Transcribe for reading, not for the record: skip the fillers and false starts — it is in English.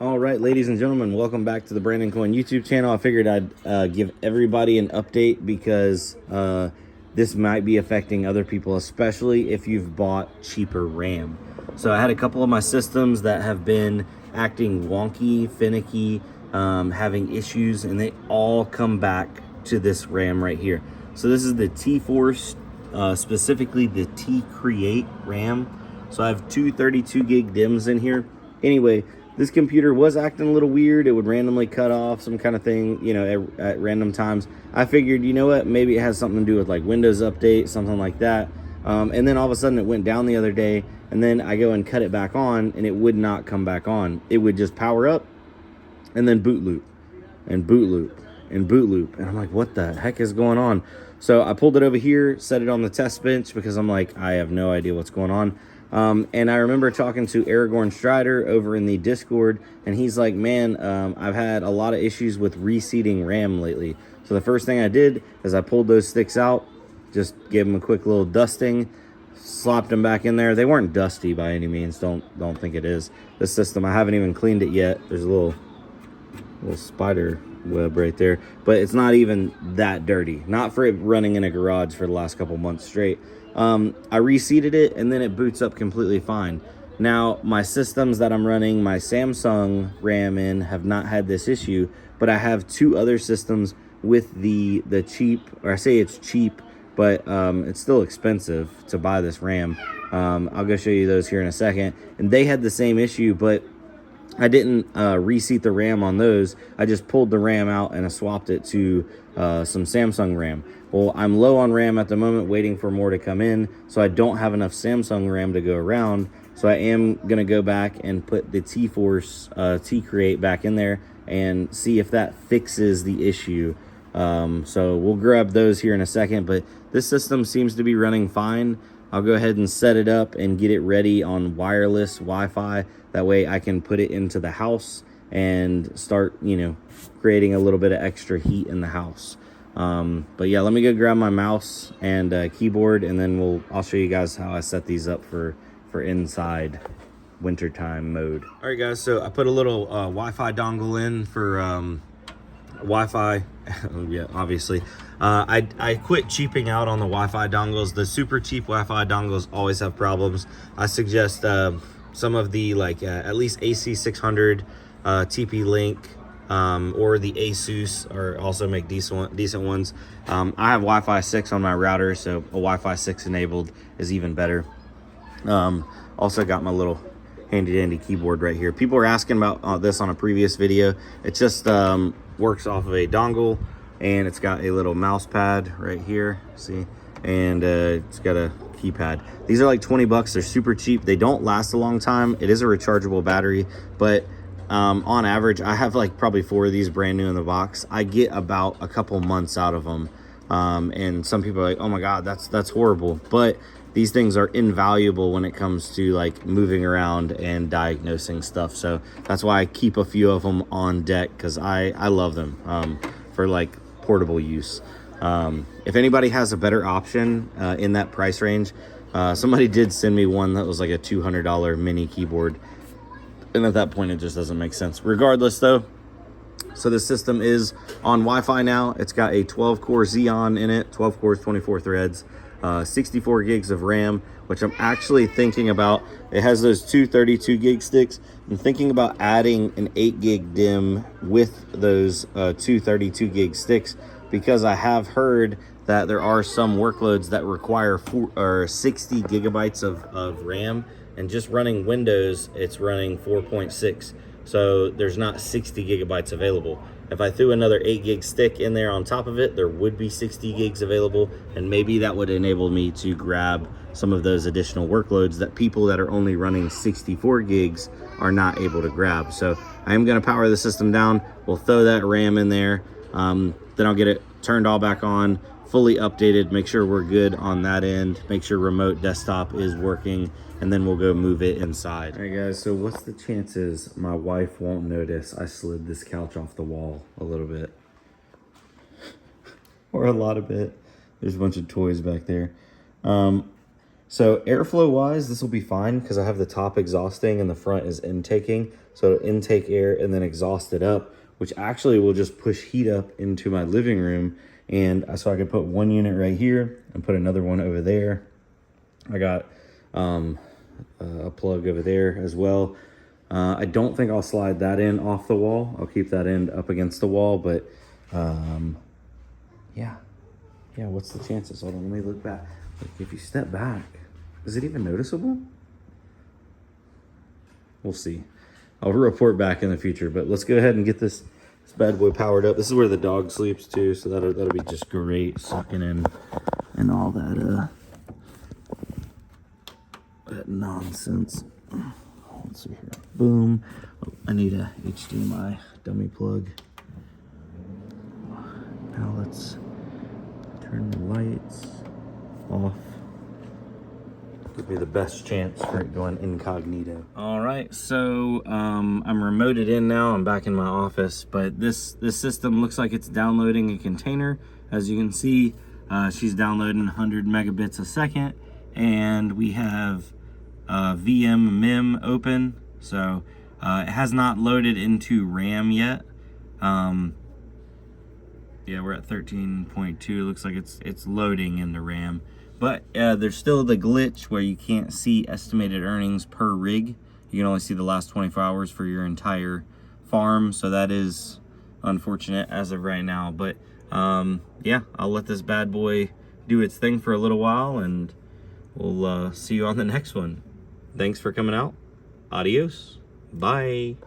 All right, ladies and gentlemen, welcome back to the Brandon Coin YouTube channel. I figured I'd give everybody an update because this might be affecting other people, especially if you've bought cheaper RAM. So I had a couple of my systems that have been acting wonky, finicky, having issues, and they all come back to this RAM right here. So this is the T-Force, specifically the T-Create RAM. So I have two 32 gig DIMMs in here. Anyway, this computer was acting a little weird. It would randomly cut off some kind of thing, you know, at random times. I figured, you know what, maybe it has something to do with like Windows Update, something like that. And then all of a sudden it went down the other day, and then I go and cut it back on, and it would not come back on. It would just power up and then boot loop and boot loop and boot loop. And I'm like, what the heck is going on? So I pulled it over here, set it on the test bench because I'm like, I have no idea what's going on. And I remember talking to Aragorn Strider over in the Discord, and he's like, man, I've had a lot of issues with reseating RAM lately. So the first thing I did is I pulled those sticks out, just gave them a quick little dusting, slopped them back in there. They weren't dusty by any means. Don't think it is. This system, I haven't even cleaned it yet. There's a little spider web right there, but it's not even that dirty. Not for it running in a garage for the last couple months straight. I reseated it, and then it boots up completely fine. Now, my systems that I'm running my Samsung RAM in have not had this issue, but I have two other systems with the cheap, or I say it's cheap, but it's still expensive to buy this RAM. I'll go show you those here in a second. And they had the same issue, but I didn't reseat the RAM on those. I just pulled the RAM out and I swapped it to some Samsung RAM. Well, I'm low on RAM at the moment, waiting for more to come in, so I don't have enough Samsung RAM to go around. So I am going to go back and put the T-Force T-Create back in there and see if that fixes the issue. So we'll grab those here in a second, but this system seems to be running fine. I'll go ahead and set it up and get it ready on wireless Wi-Fi. That way I can put it into the house and start, you know, creating a little bit of extra heat in the house. But yeah, let me go grab my mouse and keyboard, and then I'll show you guys how I set these up for inside wintertime mode. All right, guys, so I put a little Wi-Fi dongle in for Wi-Fi. Yeah, obviously. I quit cheaping out on the Wi-Fi dongles. The super cheap Wi-Fi dongles always have problems. I suggest some of the at least AC600, TP-Link, or the Asus or also make decent ones. I have Wi-Fi 6 on my router, so a Wi-Fi 6 enabled is even better. Also got my little handy dandy keyboard right here. People were asking about this on a previous video. It just works off of a dongle, and it's got a little mouse pad right here, see, and it's got a keypad. These are like 20 bucks. They're super cheap. They don't last a long time. It is a rechargeable battery, but on average, I have like probably 4 of these brand new in the box. I get about a couple months out of them. And some people are like, oh my God, that's horrible. But these things are invaluable when it comes to like moving around and diagnosing stuff. So that's why I keep a few of them on deck, because I love them for like portable use. If anybody has a better option in that price range, somebody did send me one that was like a $200 mini keyboard. And at that point, it just doesn't make sense. Regardless, though, so the system is on Wi-Fi now. It's got a 12-core Xeon in it, 12 cores, 24 threads, 64 gigs of RAM, which I'm actually thinking about. It has those two 32 gig sticks. I'm thinking about adding an 8 gig DIMM with those two 32 gig sticks, because I have heard that there are some workloads that require 60 gigabytes of RAM. And just running Windows, it's running 4.6. So there's not 60 gigabytes available. If I threw another 8 gig stick in there on top of it, there would be 60 gigs available. And maybe that would enable me to grab some of those additional workloads that people that are only running 64 gigs are not able to grab. So I am going to power the system down. We'll throw that RAM in there. Then I'll get it turned all back on, fully updated, make sure we're good on that end, make sure remote desktop is working, and then we'll go move it inside. All right, guys, so what's the chances my wife won't notice I slid this couch off the wall a little bit? Or a lot of bit. There's a bunch of toys back there. So airflow wise, this will be fine because I have the top exhausting and the front is intaking. So it'll intake air and then exhaust it up, which actually will just push heat up into my living room. And so I could put one unit right here and put another one over there. I got a plug over there as well. I don't think I'll slide that in off the wall. I'll keep that end up against the wall, but yeah, what's the chances? Hold on, let me look back. Like, if you step back, is it even noticeable? We'll see. I'll report back in the future, but let's go ahead and get this bad boy powered up. This is where the dog sleeps too, so that'll be just great, sucking in and all that that nonsense. Let's see here. Boom. Oh, I need a HDMI dummy plug. Now let's turn the lights off. Give me the best chance for it going incognito. All right, so I'm remoted in now. I'm back in my office, but this system looks like it's downloading a container. As you can see, she's downloading 100 megabits a second, and we have VM mem open. So it has not loaded into RAM yet. Yeah, we're at 13.2. Looks like it's loading into RAM. But there's still the glitch where you can't see estimated earnings per rig. You can only see the last 24 hours for your entire farm. So that is unfortunate as of right now. But yeah, I'll let this bad boy do its thing for a little while, and we'll see you on the next one. Thanks for coming out. Adios. Bye.